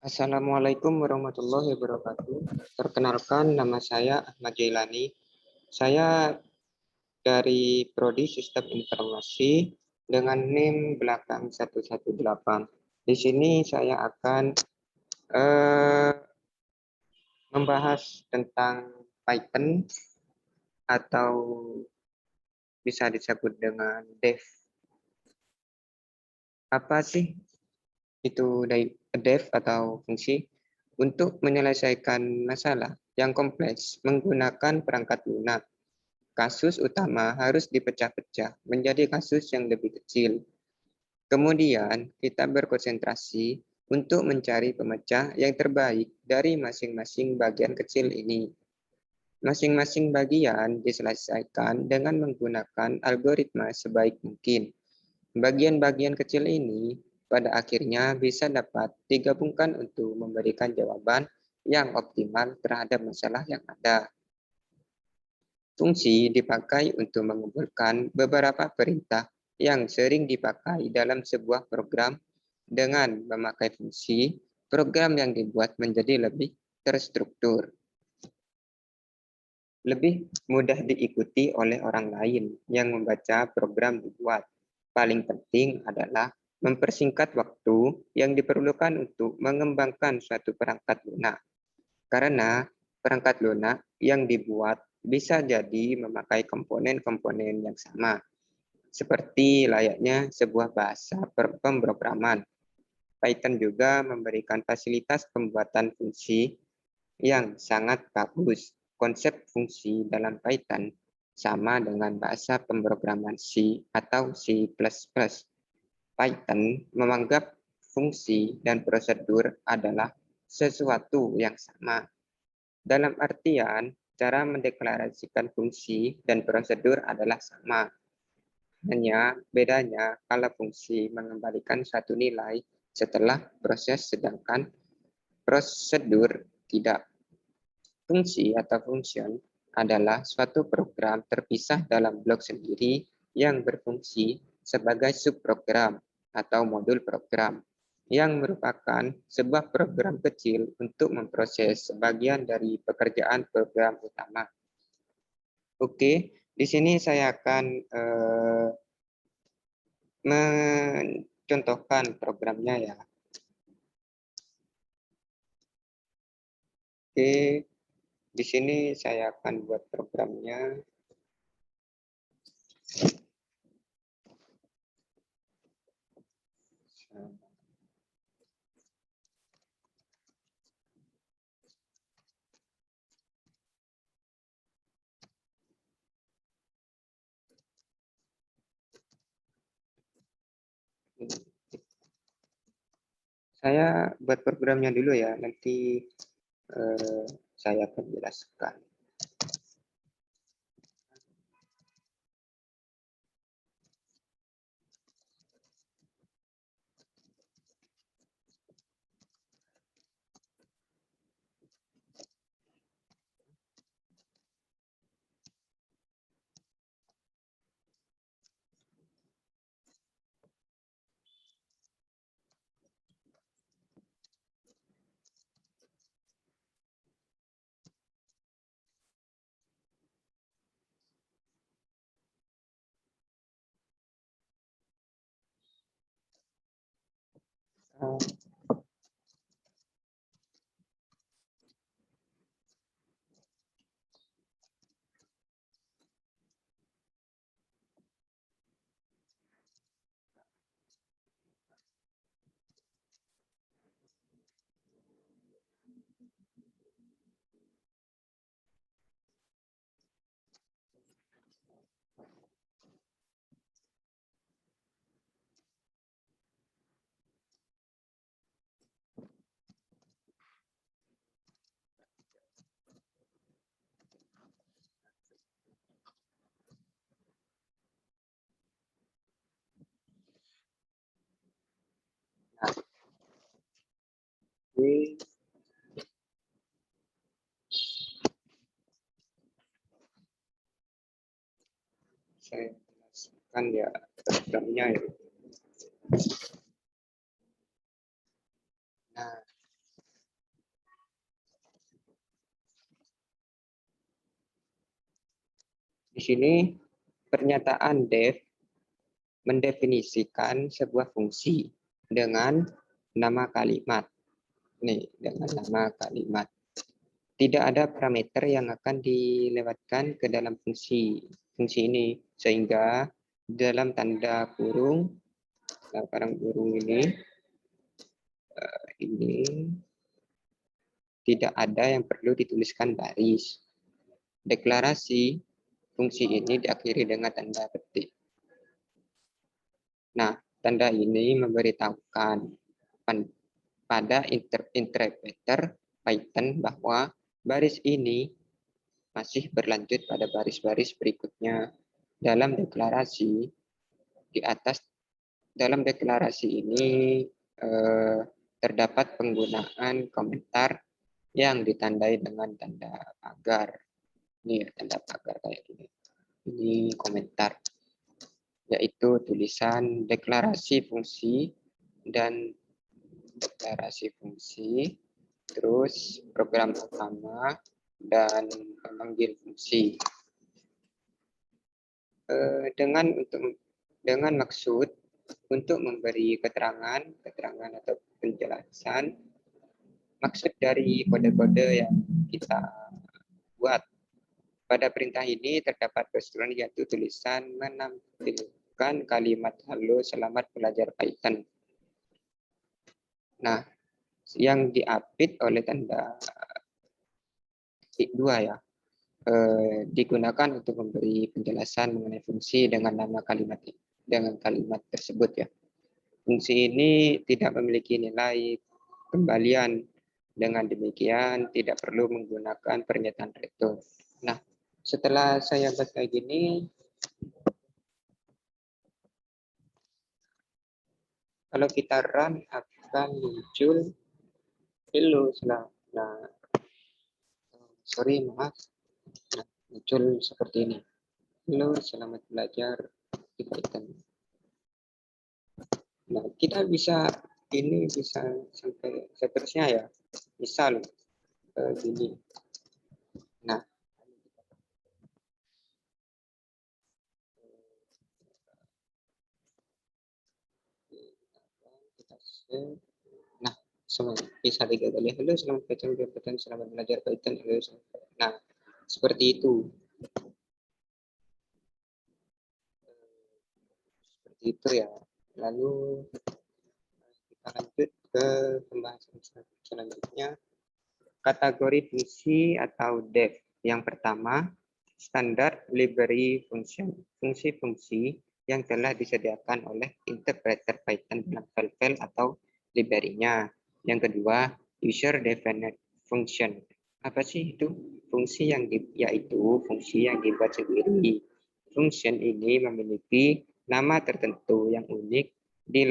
Assalamualaikum warahmatullahi wabarakatuh. Perkenalkan, nama saya Ahmad Jailani. Saya dari Prodi Sistem Informasi dengan NIM belakang 118. Di sini saya akan membahas tentang Python atau bisa disebut dengan Dev. Apa sih itu Dev atau fungsi? Untuk menyelesaikan masalah yang kompleks menggunakan perangkat lunak, kasus utama harus dipecah-pecah menjadi kasus yang lebih kecil. Kemudian kita berkonsentrasi untuk mencari pemecah yang terbaik dari masing-masing bagian kecil ini. Masing-masing bagian diselesaikan dengan menggunakan algoritma sebaik mungkin. Bagian-bagian kecil ini pada akhirnya bisa dapat digabungkan untuk memberikan jawaban yang optimal terhadap masalah yang ada. Fungsi dipakai untuk mengumpulkan beberapa perintah yang sering dipakai dalam sebuah program. Dengan memakai fungsi, program yang dibuat menjadi lebih terstruktur, lebih mudah diikuti oleh orang lain yang membaca program dibuat. Paling penting adalah mempersingkat waktu yang diperlukan untuk mengembangkan suatu perangkat lunak. Karena perangkat lunak yang dibuat bisa jadi memakai komponen-komponen yang sama, seperti layaknya sebuah bahasa pemrograman. Python juga memberikan fasilitas pembuatan fungsi yang sangat bagus. Konsep fungsi dalam Python sama dengan bahasa pemrograman C atau C++. Python menganggap fungsi dan prosedur adalah sesuatu yang sama. Dalam artian, cara mendeklarasikan fungsi dan prosedur adalah sama. Hanya bedanya kalau fungsi mengembalikan satu nilai setelah proses, sedangkan prosedur tidak. Fungsi atau function adalah suatu program terpisah dalam blok sendiri yang berfungsi sebagai subprogram atau modul program yang merupakan sebuah program kecil untuk memproses sebagian dari pekerjaan program utama. Oke, di sini saya akan mencontohkan programnya ya. Oke, di sini saya akan buat programnya. Saya buat programnya dulu ya, nanti saya akan jelaskan. Ini saya jelaskan ya programnya ya. Nah, Di sini pernyataan def mendefinisikan sebuah fungsi dengan nama kalimat. Nih, dengan nama kalimat. Tidak ada parameter yang akan dilewatkan ke dalam fungsi ini, sehingga dalam tanda kurung, ini tidak ada yang perlu dituliskan baris. Deklarasi fungsi ini diakhiri dengan tanda petik. Nah, tanda ini memberitahukan pada interpreter Python bahwa baris ini masih berlanjut pada baris-baris berikutnya. Dalam deklarasi ini terdapat penggunaan komentar yang ditandai dengan tanda pagar. Ini ya, tanda pagar kayak gini. Ini komentar, yaitu tulisan deklarasi fungsi dan deklarasi fungsi, terus program utama dan pemanggil fungsi. Dengan maksud untuk memberi keterangan atau penjelasan maksud dari kode-kode yang kita buat. Pada perintah ini terdapat keseluruhan, yaitu tulisan menampilkan kalimat halo selamat belajar Python. Nah, yang diapit oleh tanda titik 2 ya, digunakan untuk memberi penjelasan mengenai fungsi dengan nama kalimat tersebut ya. Fungsi ini tidak memiliki nilai kembalian. Dengan demikian tidak perlu menggunakan pernyataan return. Nah, setelah saya buat kayak gini, kalau kita run akan muncul hello maaf. Nah, muncul seperti ini. Halo, selamat belajar di Python. Nah, kita bisa sampai seterusnya ya. Misal gini. Nah, kita save. Nah, bisa 3 kali. Halo, selamat Python, selamat belajar Python. Halo, nah, seperti itu. Seperti itu ya. Lalu kita lanjut ke pembahasan selanjutnya. Kategori fungsi atau def. Yang pertama, standar library function. Fungsi-fungsi yang telah disediakan oleh interpreter Python dalam file-file atau library-nya. Yang kedua, user defined function. Apa sih itu? Yaitu fungsi yang dibuat sendiri. Function ini memiliki nama tertentu yang unik di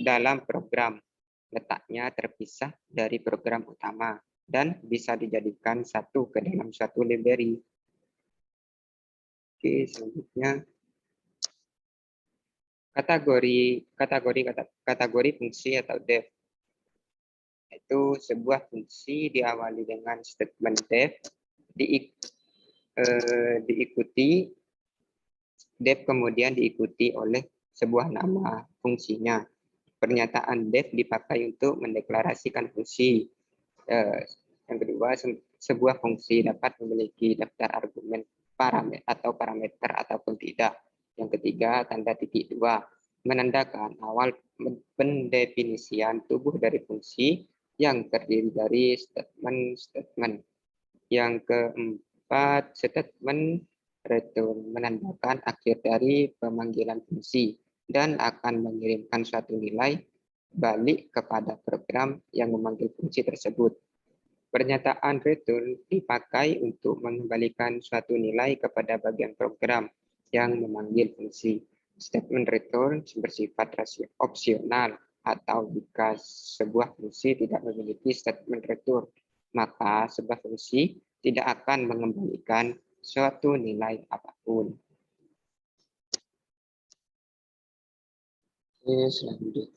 dalam program. Letaknya terpisah dari program utama dan bisa dijadikan satu ke dalam satu library. Oke, selanjutnya kategori fungsi atau def. Itu sebuah fungsi diawali dengan statement def, diikuti def kemudian diikuti oleh sebuah nama fungsinya. Pernyataan def dipakai untuk mendeklarasikan fungsi. Yang kedua, sebuah fungsi dapat memiliki daftar argumen parameter ataupun tidak. Yang ketiga, tanda titik 2 menandakan awal pendefinisian tubuh dari fungsi yang terdiri dari statement. Yang keempat, statement return menandakan akhir dari pemanggilan fungsi dan akan mengirimkan suatu nilai balik kepada program yang memanggil fungsi tersebut. Pernyataan return dipakai untuk mengembalikan suatu nilai kepada bagian program yang memanggil fungsi. Statement return bersifat opsional, atau jika sebuah fungsi tidak memiliki statement return, maka sebuah fungsi tidak akan mengembalikan suatu nilai apapun. Oke, selanjutnya.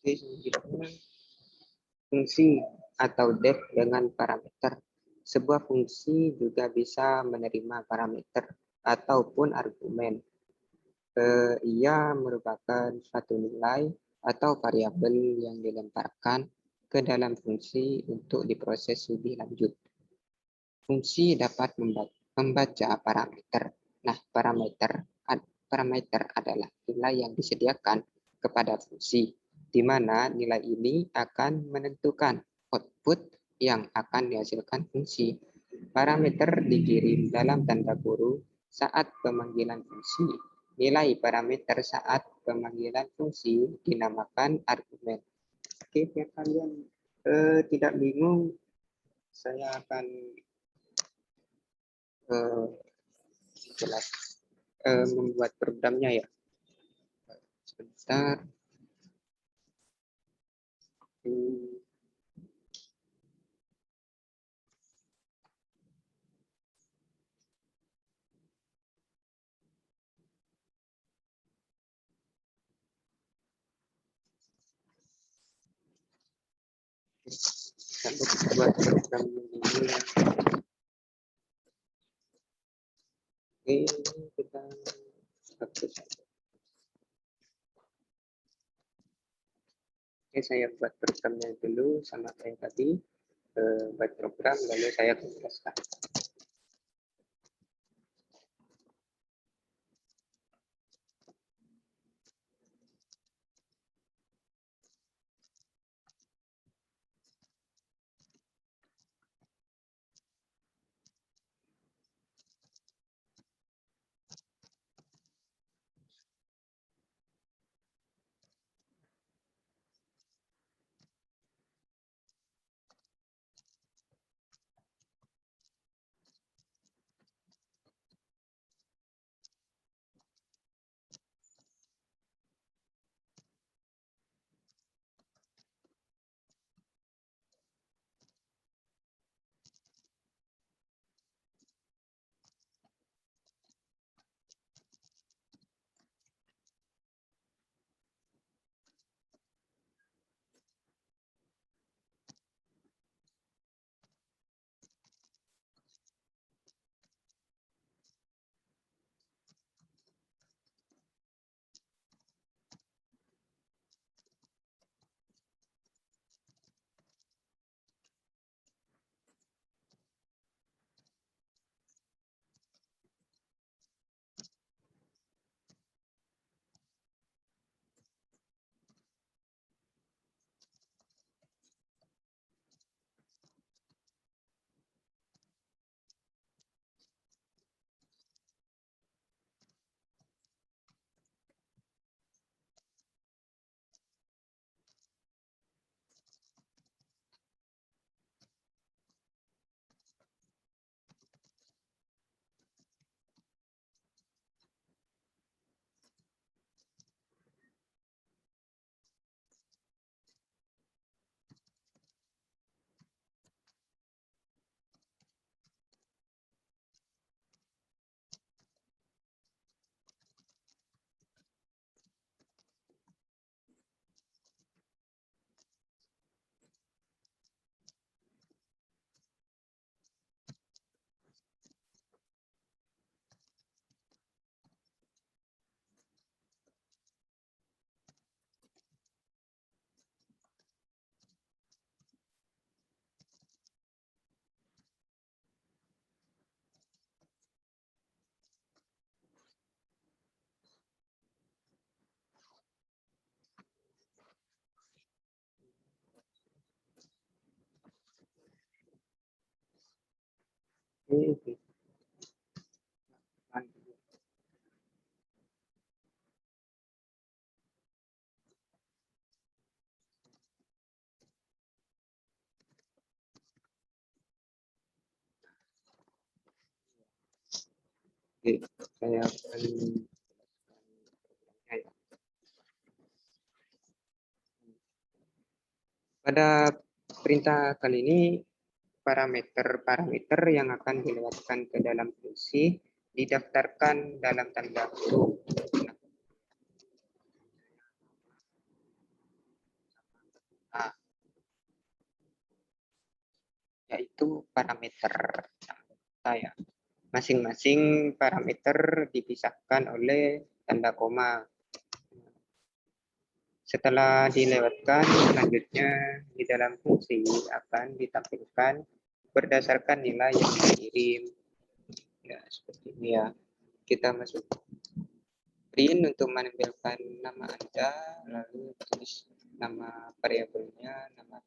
Oke, selanjutnya fungsi atau def dengan parameter. Sebuah fungsi juga bisa menerima parameter ataupun argumen. Ia merupakan suatu nilai atau variabel yang dilemparkan ke dalam fungsi untuk diproses lebih lanjut. Fungsi dapat membaca parameter. Nah, parameter adalah nilai yang disediakan kepada fungsi, di mana nilai ini akan menentukan output yang akan dihasilkan fungsi. Parameter dikirim dalam tanda kurung saat pemanggilan fungsi. Nilai parameter saat pemanggilan fungsi dinamakan argumen. Oke, biar kalian tidak bingung, saya akan jelas membuat programnya ya. Sebentar. Lalu kita buat program ini. Oke, kita hapus. Oke, saya buat programnya dulu sama kayak tadi. Buat program lalu saya jelaskan. Oke, saya akan jelaskan programnya ya. Pada perintah kali ini, parameter-parameter yang akan dilewatkan ke dalam fungsi didaftarkan dalam tanda kurung. yaitu parameter saya. Masing-masing parameter dipisahkan oleh tanda koma. Setelah dilewatkan, selanjutnya di dalam fungsi akan ditampilkan berdasarkan nilai yang dikirim. Ya, seperti ini ya. Kita masuk print untuk menempelkan nama Anda, lalu tulis nama variabelnya, nama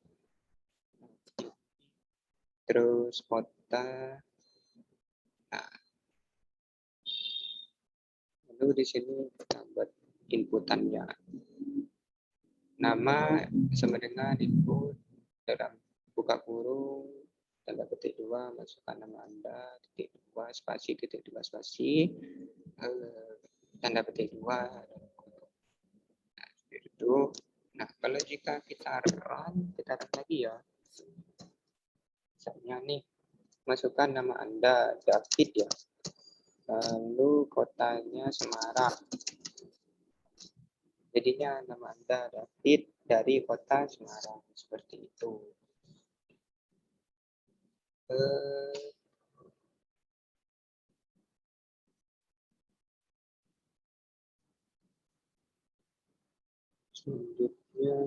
terus kota. Nah, lalu di sini kita buat inputannya. Nama sama dengan input dalam buka kurung tanda petik 2, masukkan nama Anda, titik 2, spasi, titik 2, spasi, tanda petik 2. Nah, itu. Nah, kalau jika kita run lagi ya. Misalnya nih, masukkan nama Anda, David ya. Lalu kotanya Semarang. Jadinya nama Anda David dari kota Semarang. Seperti itu. Selanjutnya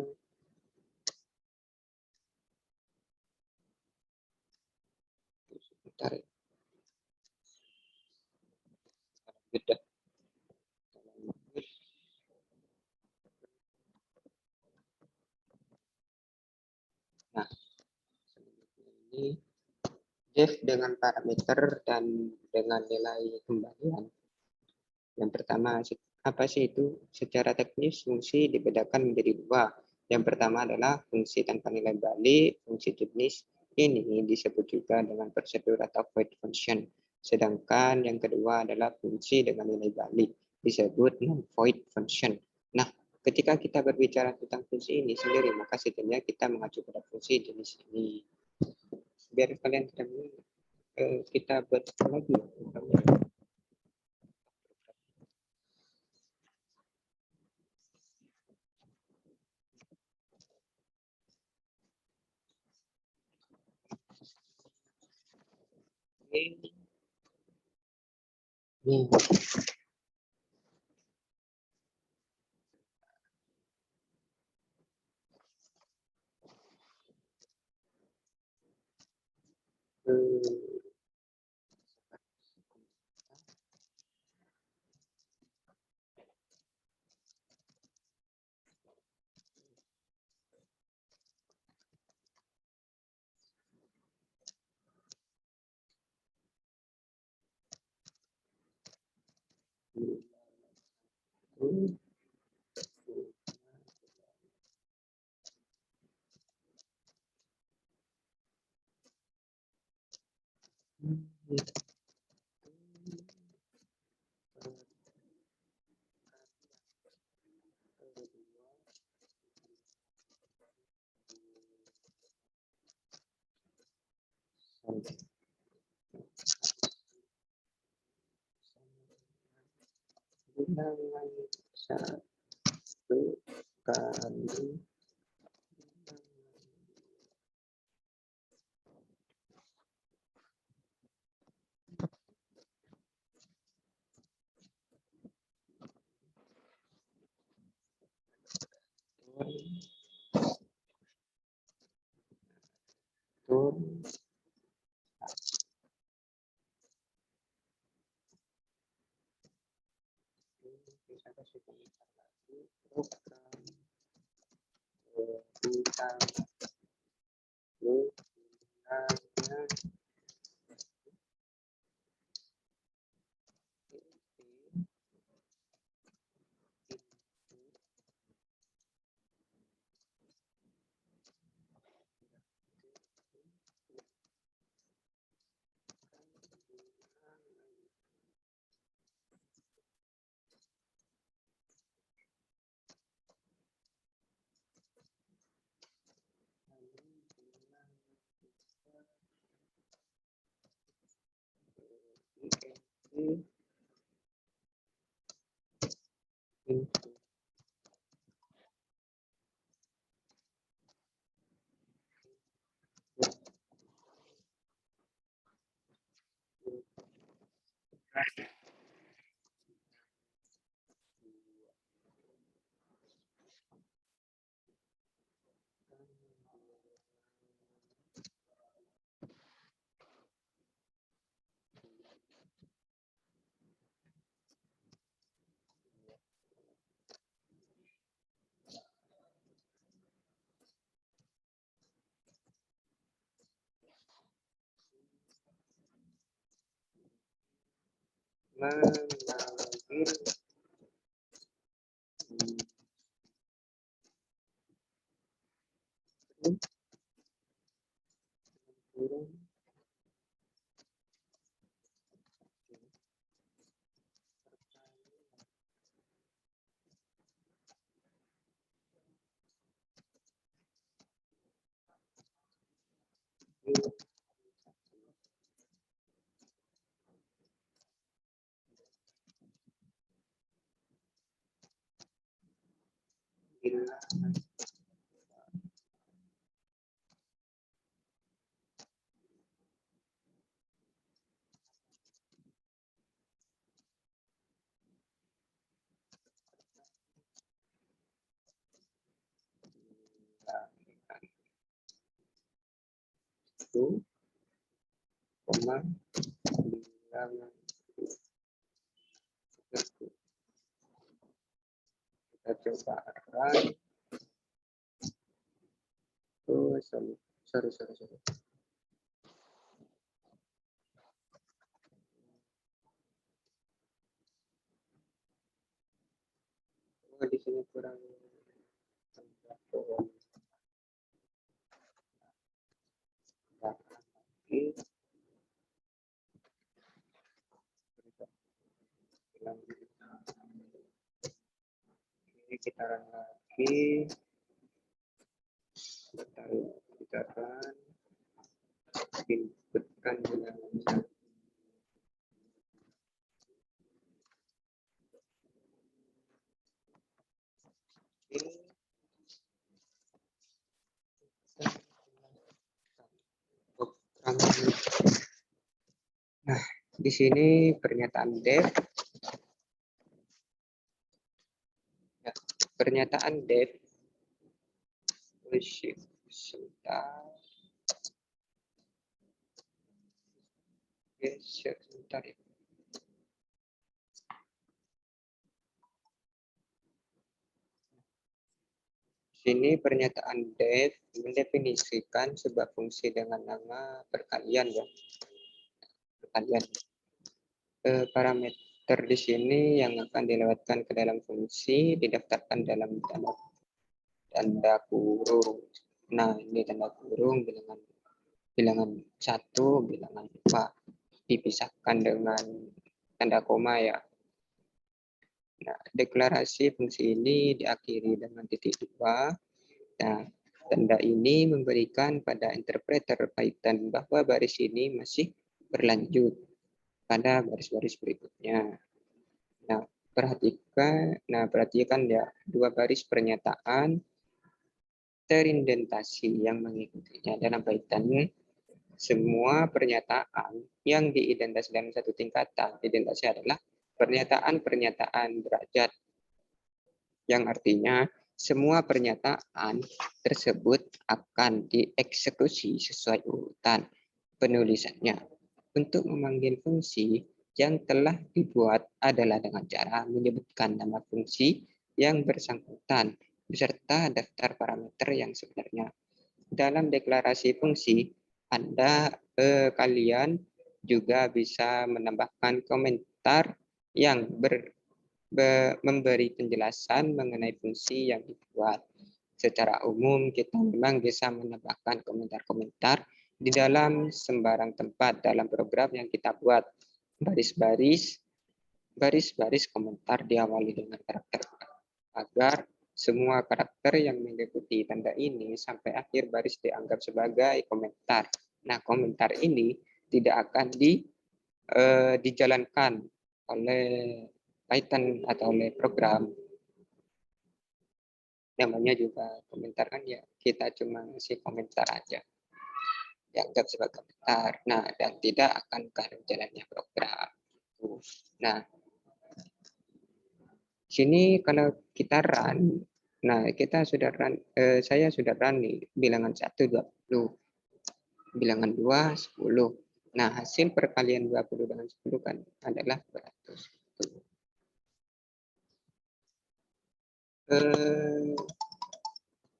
sebentar ya. Beda. Nah, selanjutnya ini def dengan parameter dan dengan nilai kembalian. Yang pertama, apa sih itu? Secara teknis, fungsi dibedakan menjadi dua. Yang pertama adalah fungsi tanpa nilai balik, fungsi jenis ini disebut juga dengan prosedur atau void function. Sedangkan yang kedua adalah fungsi dengan nilai balik, disebut non-void function. Nah, ketika kita berbicara tentang fungsi ini sendiri, maka setidaknya kita mengacu pada fungsi jenis ini. Biar kalian tidak kita buat lagi. Nih. Bilangan satu kali tur bisa kasih komentar lagi program kita gunanya memanggil burung bila itu koma bilangan satu. Kita coba run. Oh, sorry. Oh, di sini kurang. Ini kita run lagi. Kita run. Inputkan bilangan ini. Nah, di sini pernyataan def. Ya, pernyataan def. Sebentar. Oke, sebentar ya. Sini pernyataan def mendefinisikan sebuah fungsi dengan nama perkalian ya. Perkalian. Parameter di sini yang akan dilewatkan ke dalam fungsi didaftarkan dalam tanda kurung. Nah, ini tanda kurung bilangan 1, bilangan 4 dipisahkan dengan tanda koma ya. Nah, deklarasi fungsi ini diakhiri dengan titik 2. Nah, tanda ini memberikan pada interpreter Python bahwa baris ini masih berlanjut pada baris-baris berikutnya. Nah, perhatikan ya, dua baris pernyataan terindentasi yang mengikutinya dalam Python. Semua pernyataan yang diidentasi dalam satu tingkatan, identasi adalah pernyataan-pernyataan derajat, yang artinya semua pernyataan tersebut akan dieksekusi sesuai urutan penulisannya. Untuk memanggil fungsi yang telah dibuat adalah dengan cara menyebutkan nama fungsi yang bersangkutan beserta daftar parameter yang sebenarnya. Dalam deklarasi fungsi, kalian juga bisa menambahkan komentar yang memberi penjelasan mengenai fungsi yang dibuat. Secara umum, kita memang bisa menambahkan komentar-komentar di dalam sembarang tempat dalam program yang kita buat. Baris-baris komentar diawali dengan karakter agar semua karakter yang mengikuti tanda ini sampai akhir baris dianggap sebagai komentar. Nah, komentar ini tidak akan dijalankan oleh Python atau oleh program. Namanya juga komentar kan ya, kita cuma ngasih komentar aja. Dianggap sebagai komentar. Nah, dan tidak akan ke jalannya program. Nah, sini kalau kita run, nah kita sudah run, saya sudah run nih, bilangan 1 20, bilangan 2 10. Nah, hasil perkalian 20 dengan 10 kan adalah 200.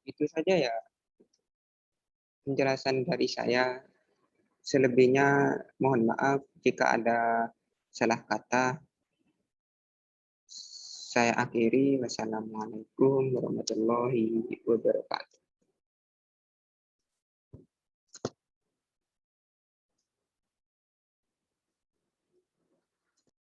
Itu saja ya penjelasan dari saya. Selebihnya mohon maaf jika ada salah kata. Saya akhiri. Wassalamualaikum warahmatullahi wabarakatuh.